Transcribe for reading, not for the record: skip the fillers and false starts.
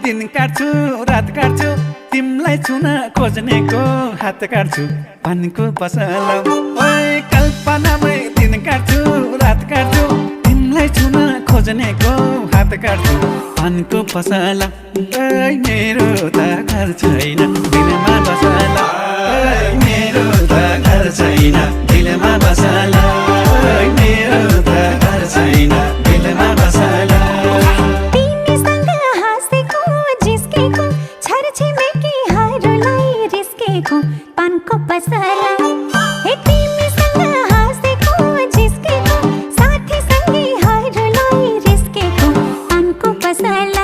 दिन काट्छु रात काट्छु तिमलाई छुन खोज्नेको हात काट्छु पानको पसला ओए कल्पनामै दिन काट्छु रात काट्छु तिमलाई छुन खोज्नेको हात काट्छु पानको पसला ओए मेरो त घर छैन दिलमा बसला ओए मेरो त घर छैन दिलमा बसला ओए मेरो त घर छैन दिलमा बसला पानको पसला हे तिमीसँग हाँसेको जिस्केको साथी सँगै हरूलाई रिस्केको पानको पसला